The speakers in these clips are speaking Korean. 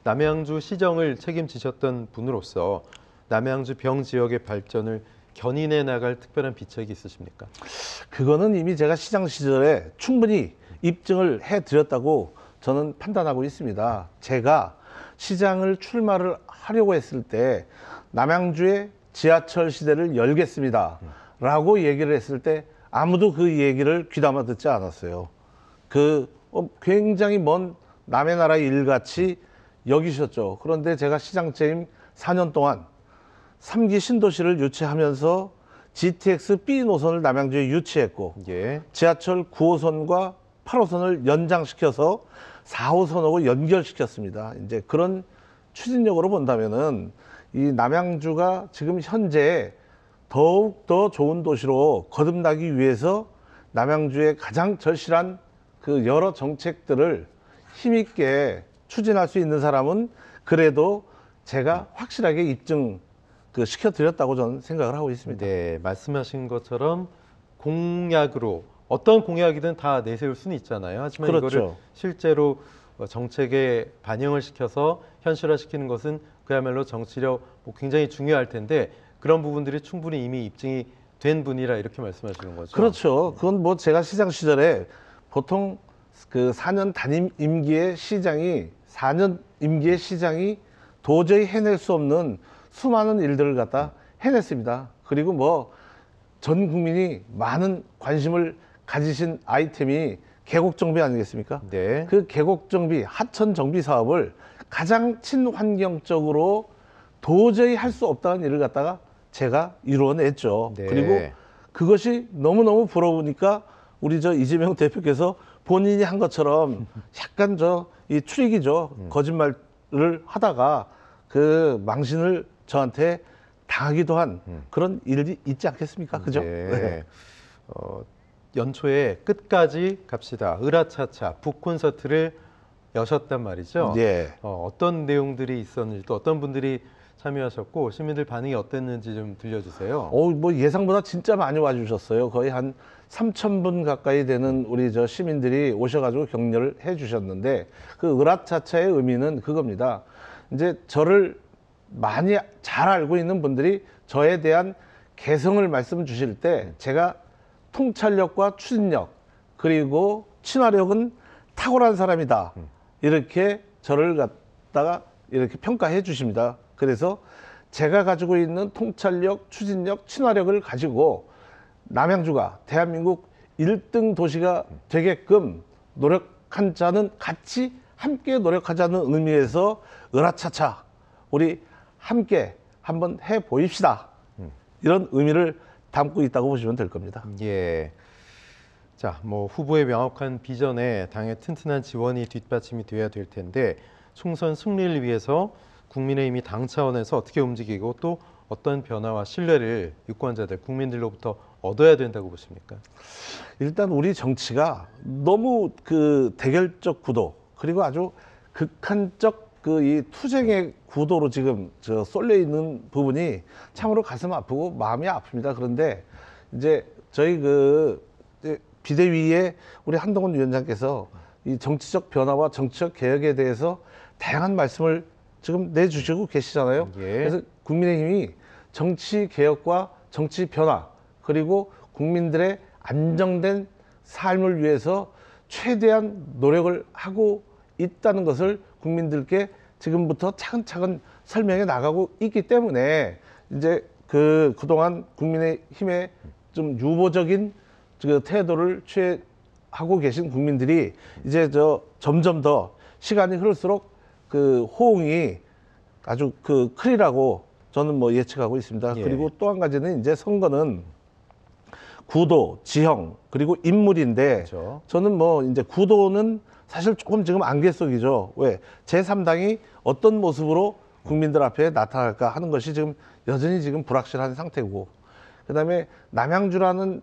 남양주 시정을 책임지셨던 분으로서 남양주 병 지역의 발전을 견인해 나갈 특별한 비책이 있으십니까? 그거는 이미 제가 시장 시절에 충분히 입증을 해드렸다고 저는 판단하고 있습니다. 제가 시장을 출마를 하려고 했을 때 남양주에 지하철 시대를 열겠습니다 라고 얘기를 했을 때 아무도 그 얘기를 귀담아 듣지 않았어요. 굉장히 먼 남의 나라 일같이 여기셨죠. 그런데 제가 시장 재임 4년 동안 3기 신도시를 유치하면서 GTX B 노선을 남양주에 유치했고, 예. 지하철 9호선과 8호선을 연장시켜서 4호선하고 연결시켰습니다. 이제 그런 추진력으로 본다면은 이 남양주가 지금 현재 더욱 더 좋은 도시로 거듭나기 위해서 남양주의 가장 절실한 그 여러 정책들을 힘있게 추진할 수 있는 사람은 그래도 제가 확실하게 입증 시켜드렸다고 저는 생각을 하고 있습니다. 네, 말씀하신 것처럼 공약으로 어떤 공약이든 다 내세울 수는 있잖아요. 하지만 그렇죠. 이거를 실제로 정책에 반영을 시켜서 현실화시키는 것은 그야말로 정치력 굉장히 중요할 텐데 그런 부분들이 충분히 이미 입증이 된 분이라 이렇게 말씀하시는 거죠. 그렇죠. 그건 뭐 제가 시장 시절에 보통 그 4년 단임 임기의 시장이 4년 임기의 시장이 도저히 해낼 수 없는 수많은 일들을 갖다 해냈습니다. 그리고 뭐 전 국민이 많은 관심을 가지신 아이템이 계곡정비 아니겠습니까? 네. 그 계곡정비, 하천정비 사업을 가장 친환경적으로 도저히 할 수 없다는 일을 갖다가 제가 이루어냈죠. 네. 그리고 그것이 너무너무 부러우니까 우리 이재명 대표께서 본인이 한 것처럼 약간 이 추리기죠. 거짓말을 하다가 그 망신을 저한테 당하기도 한 그런 일이 있지 않겠습니까? 그죠? 네. 연초에 끝까지 갑시다. 으라차차 북콘서트를 여셨단 말이죠. 예. 어떤 내용들이 있었는지 또 어떤 분들이 참여하셨고 시민들 반응이 어땠는지 좀 들려주세요. 뭐 예상보다 진짜 많이 와주셨어요. 거의 한 3,000분 가까이 되는 우리 시민들이 오셔가지고 격려를 해주셨는데 그 으라차차의 의미는 그겁니다. 이제 저를 많이 잘 알고 있는 분들이 저에 대한 개성을 말씀 주실 때 제가 통찰력과 추진력 그리고 친화력은 탁월한 사람이다. 이렇게 저를 갖다가 이렇게 평가해 주십니다. 그래서 제가 가지고 있는 통찰력, 추진력, 친화력을 가지고 남양주가 대한민국 1등 도시가 되게끔 노력한 자는 같이 함께 노력하자는 의미에서 으라차차 우리 함께 한번 해 보입시다. 이런 의미를 담고 있다고 보시면 될 겁니다. 예. 자, 후보의 명확한 비전에 당의 튼튼한 지원이 뒷받침이 되어야 될 텐데 총선 승리를 위해서 국민의힘이 당 차원에서 어떻게 움직이고 또 어떤 변화와 신뢰를 유권자들, 국민들로부터 얻어야 된다고 보십니까? 일단 우리 정치가 너무 대결적 구도 그리고 아주 극한적 이 투쟁의 구도로 지금 쏠려 있는 부분이 참으로 가슴 아프고 마음이 아픕니다. 그런데 이제 저희 비대위에 우리 한동훈 위원장께서 이 정치적 변화와 정치적 개혁에 대해서 다양한 말씀을 지금 내주시고 계시잖아요. 예. 그래서 국민의힘이 정치 개혁과 정치 변화 그리고 국민들의 안정된 삶을 위해서 최대한 노력을 하고 있다는 것을 국민들께 지금부터 차근차근 설명해 나가고 있기 때문에 이제 그동안 국민의힘의 좀 유보적인 태도를 취하고 계신 국민들이 이제 점점 더 시간이 흐를수록 호응이 아주 크리라고 저는 예측하고 있습니다. 예. 그리고 또 한 가지는 이제 선거는 구도, 지형 그리고 인물인데 그렇죠. 저는 이제 구도는 사실 조금 지금 안개 속이죠. 왜? 제3당이 어떤 모습으로 국민들 앞에 나타날까 하는 것이 지금 여전히 지금 불확실한 상태고, 그다음에 남양주라는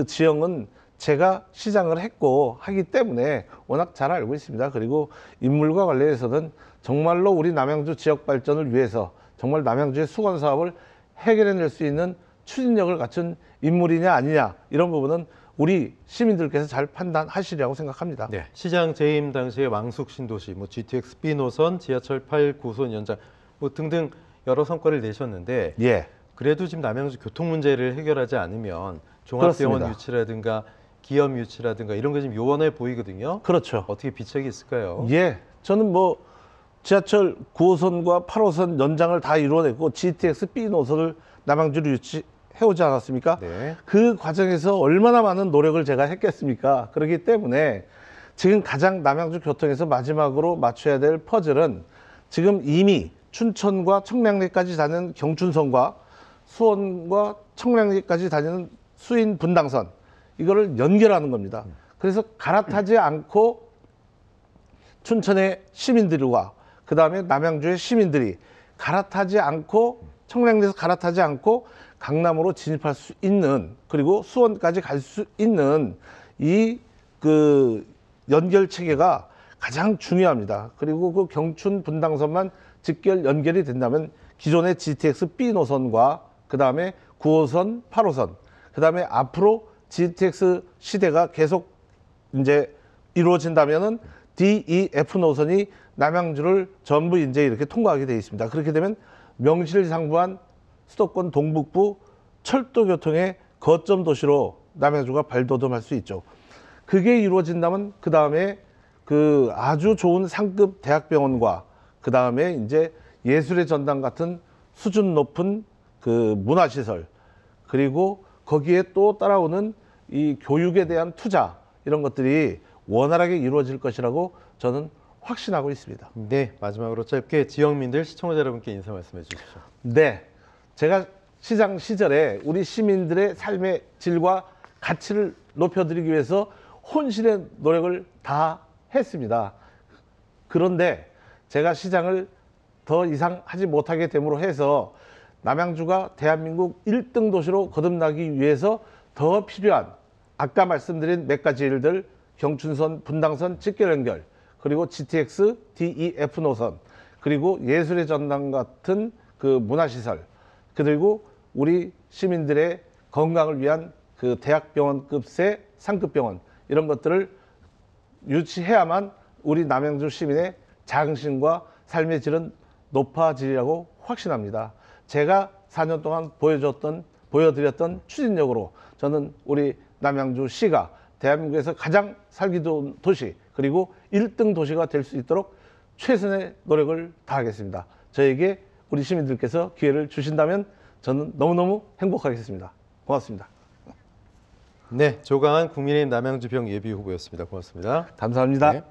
지형은 제가 시장을 했고 하기 때문에 워낙 잘 알고 있습니다. 그리고 인물과 관련해서는 정말로 우리 남양주 지역 발전을 위해서 정말 남양주의 수건 사업을 해결해낼 수 있는 추진력을 갖춘 인물이냐 아니냐 이런 부분은 우리 시민들께서 잘 판단하시리라고 생각합니다. 네, 시장 재임 당시에 왕숙 신도시, 뭐 GTX B 노선, 지하철 8, 9선 연장 뭐 등등 여러 성과를 내셨는데 예. 그래도 지금 남양주 교통 문제를 해결하지 않으면 종합병원 그렇습니다. 유치라든가 기업 유치라든가 이런 게 지금 요원해 보이거든요. 그렇죠. 어떻게 비책이 있을까요? 예. 저는 뭐 지하철 9호선과 8호선 연장을 다 이루어냈고 GTX B 노선을 남양주로 유치해오지 않았습니까? 네. 그 과정에서 얼마나 많은 노력을 제가 했겠습니까? 그렇기 때문에 지금 가장 남양주 교통에서 마지막으로 맞춰야 될 퍼즐은 지금 이미 춘천과 청량리까지 다니는 경춘선과 수원과 청량리까지 다니는 수인 분당선 이거를 연결하는 겁니다. 그래서 갈아타지 않고 춘천의 시민들과 그 다음에 남양주의 시민들이 갈아타지 않고 청량리에서 갈아타지 않고 강남으로 진입할 수 있는 그리고 수원까지 갈 수 있는 이 그 연결 체계가 가장 중요합니다. 그리고 그 경춘 분당선만 직결 연결이 된다면 기존의 GTX B 노선과 그 다음에 9호선, 8호선, 그 다음에 앞으로 GTX 시대가 계속 이제 이루어진다면은 D, E, F 노선이 남양주를 전부 이제 이렇게 통과하게 되어 있습니다. 그렇게 되면 명실상부한 수도권 동북부 철도 교통의 거점 도시로 남양주가 발돋움할 수 있죠. 그게 이루어진다면 그 다음에 그 아주 좋은 상급 대학병원과 그 다음에 이제 예술의 전당 같은 수준 높은 그 문화시설 그리고 거기에 또 따라오는 이 교육에 대한 투자 이런 것들이 원활하게 이루어질 것이라고 저는 확신하고 있습니다. 네, 마지막으로 짧게 지역민들 시청자 여러분께 인사 말씀해 주십시오. 네, 제가 시장 시절에 우리 시민들의 삶의 질과 가치를 높여드리기 위해서 혼신의 노력을 다 했습니다. 그런데 제가 시장을 더 이상 하지 못하게 됨으로 해서 남양주가 대한민국 1등 도시로 거듭나기 위해서 더 필요한 아까 말씀드린 몇 가지 일들 경춘선, 분당선 직결 연결 그리고 GTX, DEF 노선 그리고 예술의 전당 같은 그 문화시설 그리고 우리 시민들의 건강을 위한 그 대학병원급의 상급병원 이런 것들을 유치해야만 우리 남양주 시민의 자긍심과 삶의 질은 높아지리라고 확신합니다. 제가 4년 동안 보여드렸던 추진력으로 저는 우리 남양주시가 대한민국에서 가장 살기 좋은 도시 그리고 1등 도시가 될 수 있도록 최선의 노력을 다하겠습니다. 저에게 우리 시민들께서 기회를 주신다면 저는 너무너무 행복하겠습니다. 고맙습니다. 네, 조강한 국민의힘 남양주병 예비후보였습니다. 고맙습니다. 감사합니다. 네.